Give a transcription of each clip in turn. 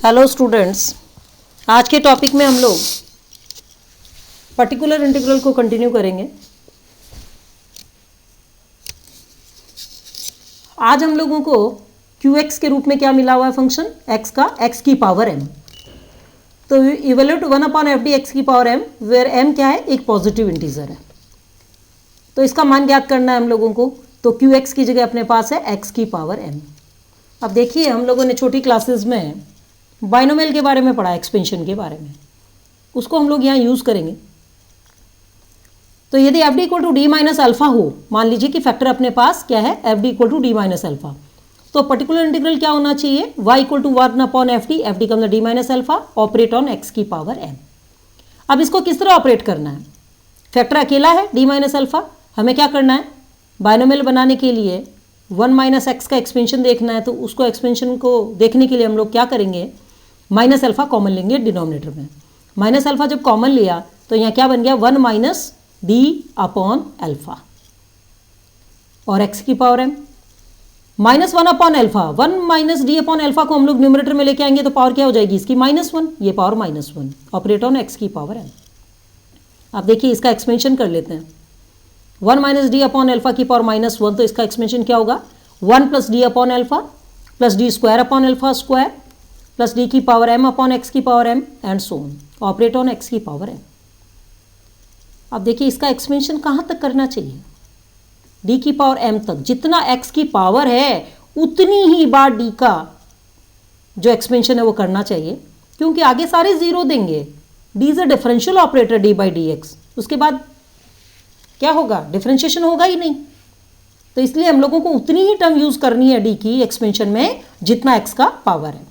Hello students, आज के topic में हम लोग पर्टिकुलर इंटीग्रल को कंटिन्यू करेंगे। आज हम लोगों को QX के रूप में क्या मिला हुआ है फंक्शन x का x की पावर m। तो इवेल्यूट 1/fd x की पावर m वेयर m क्या है, एक पॉजिटिव इंटीजर है। तो इसका मान ज्ञात करना है हम लोगों को। तो QX की जगह अपने पास है x की पावर m। अब देखिए, हम लोगों ने छोटी क्लासेस में बाइनोमियल के बारे में पढ़ा, एक्सपेंशन के बारे में, उसको हम लोग यहाँ यूज़ करेंगे। तो यदि F D equal to D minus alpha हो, मान लीजिए कि फैक्टर अपने पास क्या है, F D equal to D minus alpha, तो पर्टिकुलर इंटीग्रल क्या होना चाहिए, y equal to 1/fd, F D कम D minus alpha, operate on x की पावर m। अब इसको किस तरह ऑपरेट करना है, फैक्टर अकेला है डी माइनस अल्फा, हमें क्या करना है, बाइनोमियल बनाने के लिए 1 माइनस एक्स का एक्सपेंशन देखना है। तो उसको एक्सपेंशन को देखने के लिए हम लोग क्या करेंगे, माइनस अल्फा कॉमन लेंगे डिनोमिनेटर में। माइनस अल्फा जब कॉमन लिया तो यहाँ क्या बन गया, 1 माइनस डी अपॉन अल्फा और x की power m minus 1 upon alpha, 1 minus D upon alpha को हम लोग न्यूमरेटर में लेके आएंगे तो पावर क्या हो जाएगी इसकी, -1, ये पावर -1, ऑपरेट ऑन x की पावर m। अब देखिए इसका एक्सपेंशन कर लेते हैं, 1 माइनस डी अपॉन अल्फा की पावर -1, तो इसका एक्सपेंशन क्या होगा, 1 plus D upon alpha plus D square upon alpha square plus D की पावर m अपॉन x की power m and so on, operate on x की पावर m। अब देखिए इसका एक्सपेंशन कहाँ तक करना चाहिए, d की पावर m तक। जितना x की पावर है उतनी ही बार d का जो एक्सपेंशन है वो करना चाहिए, क्योंकि आगे सारे जीरो देंगे। d is a differential operator d by D x, उसके बाद क्या होगा, डिफरेंशिएशन होगा ही नहीं। तो इसलिए हम लोगों को उतनी ही टर्म यूज करनी है d की एक्सपेंशन में जितना x का पावर है।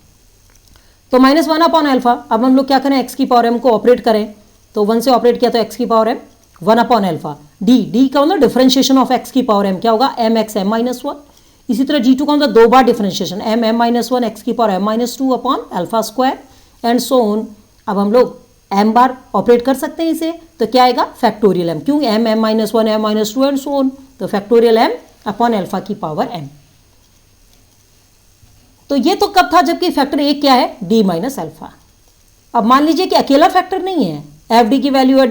तो -1 अपॉन अल्फा, अब हम लोग क्या करें, x की पावर m को ऑपरेट करें, तो 1 से ऑपरेट किया तो x की power m, 1 upon alpha, d का मतलब डिफरेंशिएशन ऑफ x की पावर m क्या होगा, mx m माइनस 1। इसी तरह g2 का मतलब 2 बार डिफरेंशिएशन, m माइनस 1 x की power m minus 2 upon alpha square and so on. अब हम लोग m बार ऑपरेट कर सकते हैं इसे, तो क्या आएगा, फैक्टोरियल m, क्यों, m minus 1 m minus 2 and so on, तो फैक्टोरियल m अपॉन अल्फा की पावर m। तो ये तो कब था, जबकि फैक्टर एक क्या है, d माइनस अल्फा। अब मान लीजिए कि अकेला फैक्टर नहीं है, एफ डी की वैल्यू है,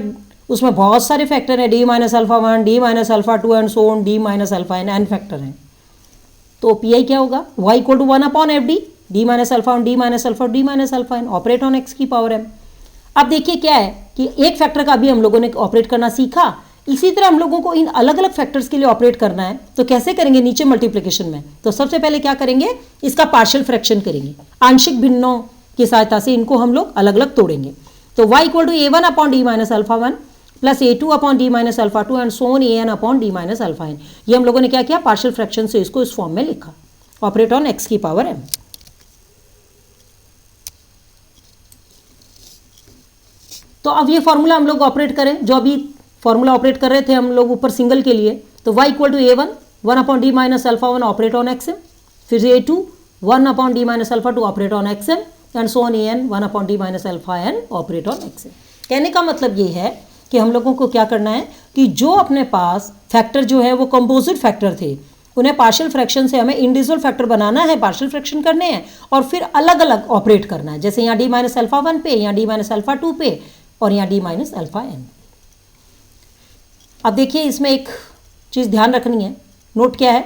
उसमें बहुत सारे फैक्टर हैं, d minus alpha 1, d minus alpha 2 and so on, d minus alpha n factor हैं। तो पी आई क्या होगा, y equal to 1 upon F D, D minus alpha D minus alpha D minus alpha n, operate on x की power m। अब देखिए क्या है कि एक फैक्टर का भी हम लोगों ने ऑपरेट करना सीखा, इसी तरह हम लोगों को इन अलग अलग फैक्टर्स के लिए ऑपरेट करना है। तो कैसे करेंगे, नीचे मल्टीप्लिकेशन में, तो सबसे पहले क्या करेंगे, इसका पार्शियल फ्रैक्शन करेंगे, आंशिक भिन्नों की सहायता से इनको हम लोग अलग अलग तोड़ेंगे। तो y equal to a1 upon D minus alpha 1 plus a2 upon D minus alpha 2 and so on an upon D minus alpha n। ये हम लोगों ने क्या किया, पार्शियल फ्रैक्शन से इसको इस फॉर्म में लिखा, ऑपरेट ऑन x की पावर m। तो अब ये फॉर्मूला हम लोग ऑपरेट करें, जो अभी फॉर्मूला ऑपरेट कर रहे थे हम लोग ऊपर सिंगल के लिए, तो y equal to a1 1 upon D minus alpha 1 operate on xm, फिर a2 1 upon D minus alpha 2 operate on xm and so on an 1 upon D minus alpha n operate on xm। कहने का मतलब ये है कि हम लोगों को क्या करना है कि जो अपने पास फैक्टर जो है वो कंपोजिट फैक्टर थे, उन्हें पार्शियल फ्रैक्शन से हमें इंडिविजुअल फैक्टर बनाना है, पार्शियल फ्रैक्शन करने हैं और फिर अलग अलग ऑपरेट करना है। जैसे यहाँ डी माइनस अल्फा 1 पे, यहाँ डी माइनस अल्फा 2 पे और यहाँ डी माइनस अल्फा n। अब देखिए इसमें एक चीज़ ध्यान रखनी है, नोट क्या है,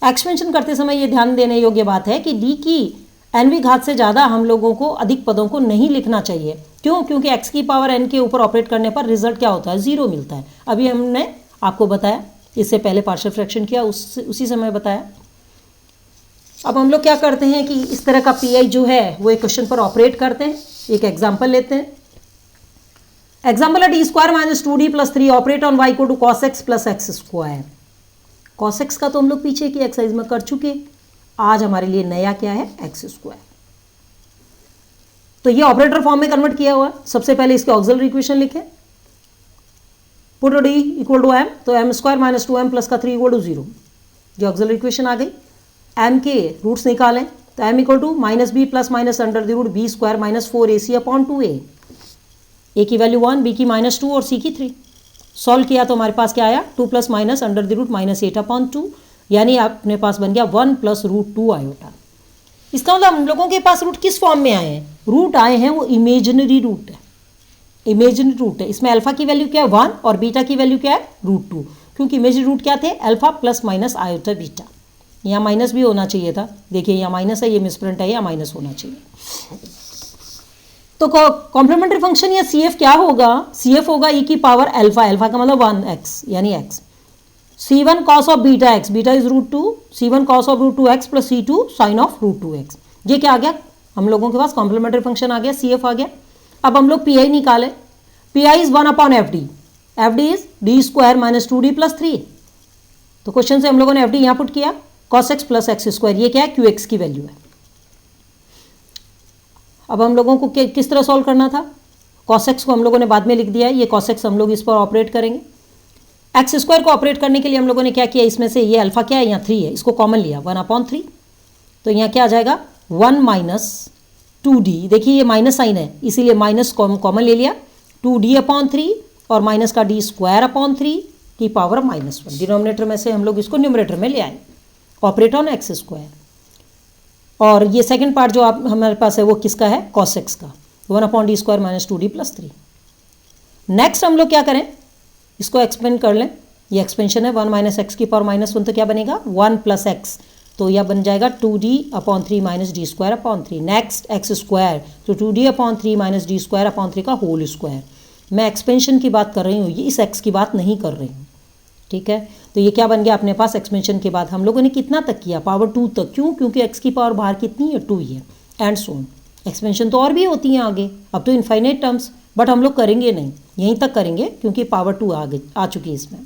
एक्सपेंशन करते समय ये ध्यान देने योग्य बात है कि d की nवीं घात से ज़्यादा हम लोगों को अधिक पदों को नहीं लिखना चाहिए। क्यों, क्योंकि x की पावर n के ऊपर ऑपरेट करने पर रिजल्ट क्या होता है, 0 मिलता है। अभी हमने आपको बताया, इससे पहले पार्शियल फ्रैक्शन किया, उसी समय बताया। अब हम लोग क्या करते हैं कि इस तरह का पी आई जो है वो एक क्वेश्चन पर ऑपरेट करते हैं। एक एग्जाम्पल लेते हैं, एग्जाम्पल है D square minus 2d plus 3 operate on y equal to cos X plus X square. Cos X का तो हम लोग पीछे की एक्सरसाइज में कर चुके, आज हमारे लिए नया क्या है, एक्स स्क्वायर। तो ये ऑपरेटर फॉर्म में कन्वर्ट किया हुआ है। सबसे पहले इसके ऑक्सिलरी इक्वेशन लिखे, put D equal to m, तो m square minus 2m plus का 3 इक्वल टू 0, जो ऑक्सिलरी इक्वेशन आ गई। एम के रूट्स निकालें, तो M equal to minus B plus minus under the root B square minus 4ac upon 2a, A की value 1, B की -2 और सी की 3। सॉल्व किया तो हमारे पास क्या आया, 2 plus minus under the root -8 upon 2, यानी अपने पास बन गया 1 प्लस रूट 2 आयोटा। इसका मतलब हम लोगों के पास रूट किस फॉर्म में आए हैं, रूट आए हैं वो इमेजिनरी रूट है, इमेजिनरी रूट है। इसमें अल्फा की वैल्यू क्या है 1 और बीटा की वैल्यू क्या है √2, क्योंकि इमेजिनरी रूट क्या थे alpha plus minus iota beta. यहाँ माइनस भी होना चाहिए था, देखिए यहाँ माइनस है, ये मिसप्रिंट है, यहाँ माइनस होना चाहिए। तो कॉम्प्लीमेंट्री फंक्शन या सी एफ क्या होगा, सी एफ होगा ई की पावर अल्फा, अल्फा का मतलब 1x यानी x, c1 cos of beta x, beta is √2, c1 cos of √2x plus c2 sine of √2x। ये क्या आ गया, हम लोगों के पास कॉम्प्लीमेंट्री फंक्शन आ गया, सी एफ आ गया। अब हम लोग पी आई निकालें, P I is 1/fd, F D is D square minus 2d plus 3। तो क्वेश्चन से हम लोगों ने एफ डी यहाँ पुट किया, cos x plus X square, ये क्या है क्यू एक्स की वैल्यू है। अब हम लोगों को किस तरह सॉल्व करना था, cos x को हम लोगों ने बाद में लिख दिया है, ये cos x हम लोग इस पर ऑपरेट करेंगे। एक्स स्क्वायर को ऑपरेट करने के लिए हम लोगों ने क्या किया, इसमें से ये अल्फा क्या है यहाँ 3 है, इसको कॉमन लिया 1/3, तो यहाँ क्या आ जाएगा 1 माइनस 2d, देखिए ये माइनस साइन है इसीलिए माइनस कॉमन ले लिया, 2d/3 और माइनस का d²/3 की पावर -1, डिनोमिनेटर में से हम लोग इसको न्यूमरेटर में ले आए, ऑपरेट ऑन एक्स स्क्वायर। और ये सेकंड पार्ट जो आप हमारे पास है वो किसका है, cos x का, 1/d² minus 2d plus 3। Next हम लोग क्या करें, इसको एक्सपेंड कर लें, ये एक्सपेंशन है 1 माइनस एक्स की पावर -1, तो क्या बनेगा 1 प्लस एक्स, तो यह बन जाएगा 2d/3 minus d²/3। Next x square, तो 2d/3 माइनस d²/3 का होल स्क्वायर। मैं एक्सपेंशन की बात कर रही हूँ, ये इस एक्स की बात नहीं कर रही हूँ, ठीक है। तो ये क्या बन गया अपने पास, एक्सपेंशन के बाद हम लोगों ने कितना तक किया, पावर 2 तक, क्यों, क्योंकि एक्स की पावर बाहर कितनी है 2 ही है, एंड सो ऑन। एक्सपेंशन तो और भी होती हैं आगे, अब तो इनफाइनाइट टर्म्स, बट हम लोग करेंगे नहीं, यहीं तक करेंगे क्योंकि पावर 2 आ चुकी है इसमें।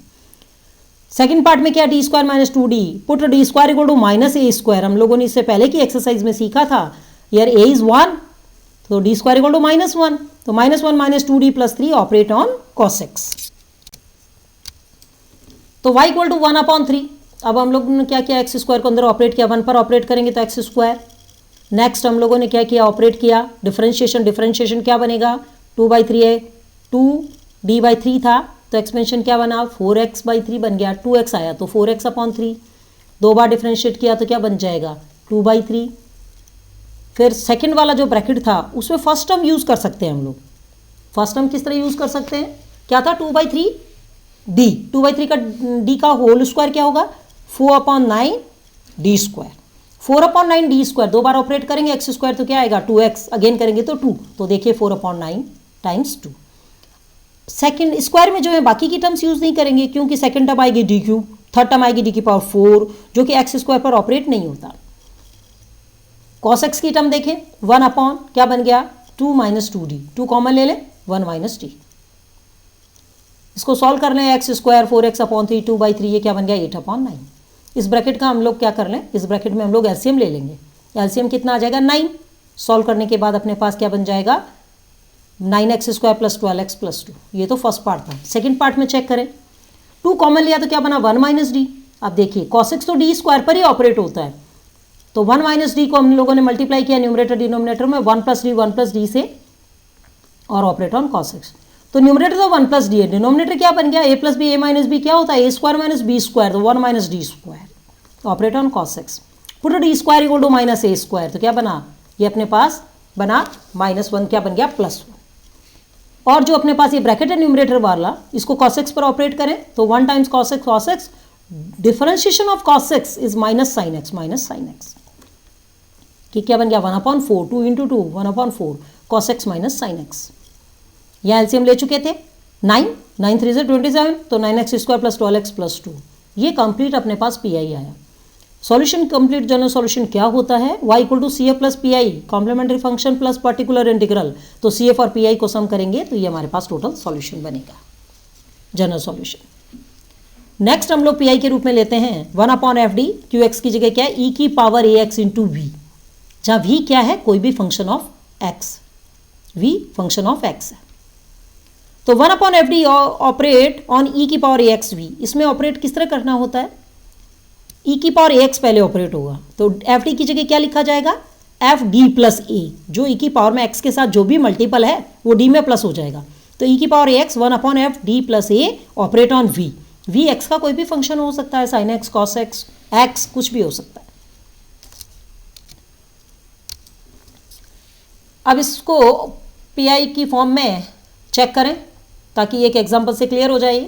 सेकंड पार्ट में क्या, d² minus 2d, put d² equal to minus a², हम लोगों ने इससे पहले की एक्सरसाइज में सीखा था, यार a इज 1, तो d² इक्वल टू -1, तो -1 minus 2d plus 3 operate on cos x, तो y इक्वल टू 1/3। अब हम लोगों ने क्या किया, एक्स स्क्वायर को अंदर ऑपरेट किया, 1 पर ऑपरेट करेंगे तो एक्स स्क्वायर। नेक्स्ट हम लोगों ने क्या किया, ऑपरेट किया डिफरेंशिएशन, डिफरेंशिएशन क्या बनेगा 2/3 है, 2d/3 था, तो एक्सपेंशन क्या बना 4x/3 बन गया, 2x आया तो 4x/3, 2 बार डिफरेंशिएट किया तो क्या बन जाएगा 2/3। फिर सेकंड वाला जो ब्रैकेट था उसमें फर्स्ट टर्म यूज़ कर सकते हैं हम लोग, फर्स्ट टर्म किस तरह यूज़ कर सकते हैं, क्या था 2/3 d, 2/3 का d का होल स्क्वायर क्या होगा 4/9 d², 4/9 d², 2 बार ऑपरेट करेंगे एक्स स्क्वायर तो क्या आएगा 2x, अगेन करेंगे तो 2, तो देखिए 4/9 टाइम्स 2। सेकंड स्क्वायर में जो है बाकी की टर्म्स यूज नहीं करेंगे क्योंकि सेकंड टर्म आएगी d3, थर्ड टर्म आएगी d की पावर 4 जो कि एक्स स्क्वायर पर ऑपरेट नहीं होता। cos x की टर्म देखें 1 अपॉन क्या बन गया 2 माइनस 2d, 2 कॉमन ले लें 1 माइनस d, इसको सॉल्व कर लें एक्स स्क्वायर 4x/3 2/3, ये क्या बन गया 8/9। इस ब्रैकेट का हम लोग क्या कर लें, इस ब्रैकेट में हम लोग एलसीएम ले लेंगे, एलसीएम कितना आ जाएगा 9, सॉल्व करने के बाद अपने पास क्या बन जाएगा 9x² प्लस 12x प्लस 2, ये तो फर्स्ट पार्ट था। सेकंड पार्ट में चेक करें, 2 कॉमन लिया तो क्या बना 1 माइनस डी। अब देखिए cos x तो d² पर ही ऑपरेट होता है, तो 1 माइनस डी को हम लोगों ने मल्टीप्लाई किया न्यूमरेटर डिनोमिनेटर में 1 प्लस डी से और ऑपरेट ऑन cos x, तो न्यूमरेटर तो 1 प्लस डी है, डिनोमिनेटर क्या बन गया a plus B, a minus B क्या होता है a² माइनस b², तो 1 minus d², operate on cos x, put d² equal to minus a², तो क्या बना ये अपने पास बना -1, क्या बन गया +1, और जो अपने पास ये ब्रैकेट है न्यूमरेटर वाला इसको cos x पर ऑपरेट करें तो 1 times cos x, differentiation of cos x is minus sine x, कि क्या बन गया 1/4, 2 into 2 1/4 cos x minus sine x। यहाँ एलसीएम ले चुके थे 9 3 से 27, तो 9x² प्लस 12x प्लस 2, ये कंप्लीट अपने पास पी आई आया। सॉल्यूशन कंप्लीट जनरल सॉल्यूशन क्या होता है, y equal to C F plus P I, complementary function plus particular integral, तो सी एफ और पी आई को सम करेंगे तो ये हमारे पास टोटल सॉल्यूशन बनेगा, जनरल सॉल्यूशन। नेक्स्ट हम लोग पी आई के रूप में लेते हैं 1/fd, क्यू एक्स की जगह क्या है e की पावर ax इंटू वी, जहाँ v क्या है कोई भी function of x, v function of x है, तो 1/fd ऑपरेट ऑन e की पावर ax v, इसमें ऑपरेट किस तरह करना होता है, e की पावर ax पहले ऑपरेट होगा, तो fd की जगह क्या लिखा जाएगा fd प्लस a, जो e की पावर में x के साथ जो भी मल्टीपल है वो d में प्लस हो जाएगा, तो e की power ax 1/fd plus a operate on v, v x का कोई भी फंक्शन हो सकता है, sign x, cos x, x कुछ भी हो सकता है। अब इसको पीआई की फॉर्म में चेक करें ताकि एक एग्जांपल से क्लियर हो जाए।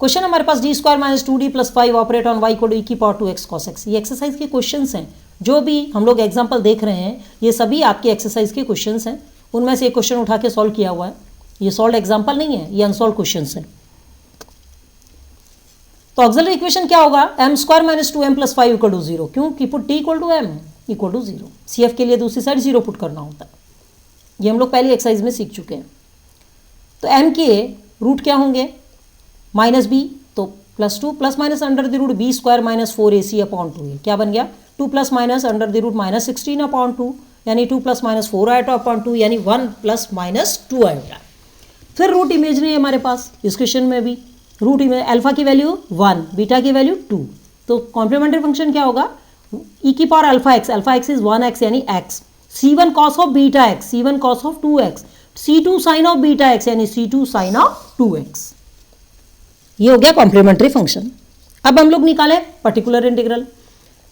क्वेश्चन हमारे पास D square minus 2d plus 5 operate on y को e की पावर 2x cos x। ये एक्सरसाइज के क्वेश्चंस हैं, जो भी हम लोग एग्जांपल देख रहे हैं ये सभी आपके एक्सरसाइज के क्वेश्चंस हैं। उनमें से एक क्वेश्चन उठा के सॉल्व किया हुआ है। ये सॉल्व एग्जाम्पल नहीं है, ये अनसॉल्व क्वेश्चंस हैं। तो ऑक्सिलरी इक्वेशन क्या होगा, M square minus 2m plus 5 equal to 0। क्यों कि put T equal to M equal to 0। CF के लिए दूसरी साइड 0 पुट करना होता है। ये हम लोग पहली एक्सरसाइज में सीख चुके हैं। तो m के रूट क्या होंगे, माइनस बी, तो plus 2 plus minus under the root B square minus 4ac upon 2। क्या बन गया, 2 plus minus under the root minus 16 upon 2, यानी 2 प्लस माइनस 4 आयोटा अपॉन 2, यानी 1 प्लस माइनस 2 आयोटा। फिर रूट इमेजरी है हमारे पास इस क्वेश्चन में भी। रूट अल्फा की वैल्यू 1, बीटा की वैल्यू 2। तो कॉम्प्लीमेंट्री फंक्शन क्या होगा, e की power alpha x is 1x यानी x, c1 cos of beta x, c1 cos of 2x, c2 sine of beta x यानी c2 साइन ऑफ 2x। ये हो गया कॉम्प्लीमेंट्री फंक्शन। अब हम लोग निकालें particular integral,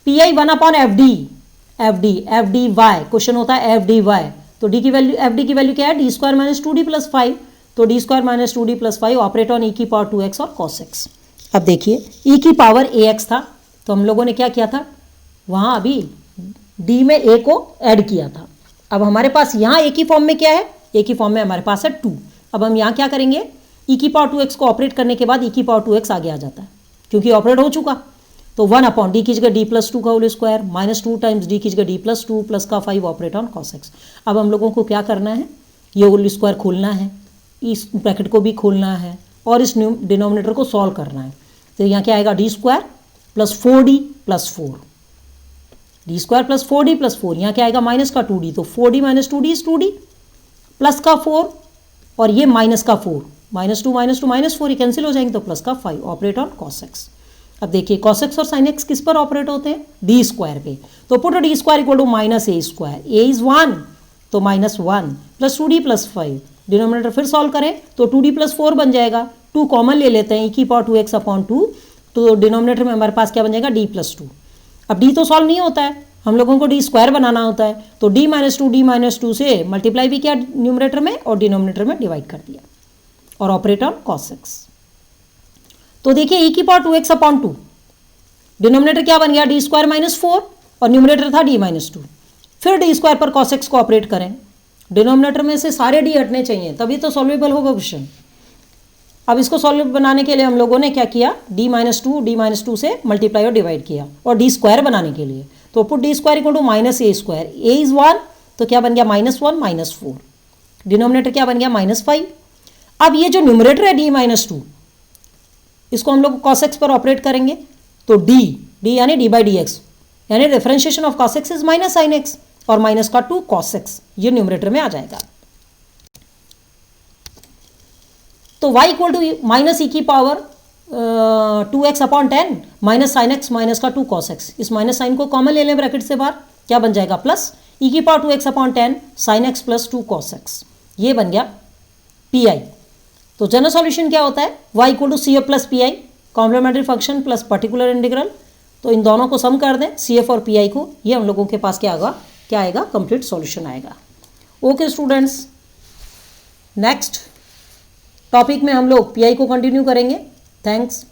P I 1 upon F D Y. Question होता है एफ डी वाई, तो डी की वैल्यू, एफ डी की वैल्यू क्या है, D square minus 2d plus 5। तो D square minus 2d plus 5 operate on e की पावर 2x और cos x। अब देखिए e की पावर ax था, तो हम लोगों ने क्या किया था, वहाँ अभी d में a को ऐड किया था। अब हमारे पास यहाँ a की फॉर्म में क्या है, a की फॉर्म में हमारे पास है 2। अब हम यहाँ क्या करेंगे, e की पावर 2x को ऑपरेट करने के बाद e की पावर 2x आगे आ जाता है क्योंकि ऑपरेट हो चुका। तो 1 अपॉन डी की जगह डी प्लस 2 का whole square minus 2 times D की जगह डी प्लस 2 प्लस का 5 ऑपरेट ऑन cos x। अब हम लोगों को क्या करना है, ये होल स्क्वायर खोलना है, इस ब्रैकेट को भी खोलना है और इस डिनोमिनेटर को सॉल्व करना है। तो यहाँ क्या आएगा, D square plus 4d plus 4, D square plus 4d plus 4। यहाँ क्या आएगा, माइनस का 2d, तो 4d minus 2d is 2d plus का 4 और ये माइनस का 4, माइनस 2 माइनस 4 ये कैंसिल हो जाएंगे, तो प्लस का 5 ऑपरेट ऑन cos x। अब देखिए cos x और sin x किस पर ऑपरेट होते हैं, डी स्क्वायर पे। तो put d square equal to minus a square, a is 1 तो minus 1 plus 2d plus 5। Denominator फिर सॉल्व करें तो 2d प्लस 4 बन जाएगा, 2 कॉमन ले लेते हैं, e की पावर 2x अपॉन 2। तो डिनोमिनेटर में हमारे पास क्या बन जाएगा, d प्लस 2। अब d तो सॉल्व नहीं होता है, हम लोगों को डी स्क्वायर बनाना होता है, तो d माइनस 2 से मल्टीप्लाई भी किया न्यूमरेटर में और डिनोमिनेटर में डिवाइड कर दिया और ऑपरेट ऑन cos x। तो देखिए e की पावर 2x अपॉन 2, डिनोमिनेटर क्या बन गया, डी स्क्वायर माइनस 4 और न्यूमरेटर था d माइनस 2। फिर डी स्क्वायर पर cos x को ऑपरेट करें, डिनोमिनेटर में से सारे डी हटने चाहिए तभी तो सॉल्वेबल होगा क्वेश्चन। अब इसको सॉल्व बनाने के लिए हम लोगों ने क्या किया, डी माइनस 2 से मल्टीप्लाई और डिवाइड किया, और डी स्क्वायर बनाने के लिए तो put d square equal to minus a square, a is 1 तो क्या बन गया, माइनस 1 माइनस 4, डिनोमिनेटर क्या बन गया, माइनस 5। अब ये जो न्यूमरेटर है डी माइनस 2, इसको हम लोग cos x पर ऑपरेट करेंगे, तो डी यानी डी बाई डी एक्स, यानी differentiation of cos x is minus sine x और माइनस का 2 cos x, ये न्यूमरेटर में आ जाएगा। तो y इक्वल टू माइनस ई की power 2x upon 10 minus sine x minus का 2 cos x। इस माइनस साइन को कॉमन ले लें ब्रैकेट से बाहर, क्या बन जाएगा, प्लस ई की power 2x upon 10 sine x plus 2 cos x। ये बन गया पी आई। तो जनरल सॉल्यूशन क्या होता है, y equal to C F plus P I, complementary function plus particular integral. तो इन दोनों को सम कर दें, सी एफ और पी आई को, ये हम लोगों के पास क्या आएगा, कंप्लीट सॉल्यूशन आएगा। ओके स्टूडेंट्स, नेक्स्ट टॉपिक में हम लोग पी आई को कंटिन्यू करेंगे। थैंक्स।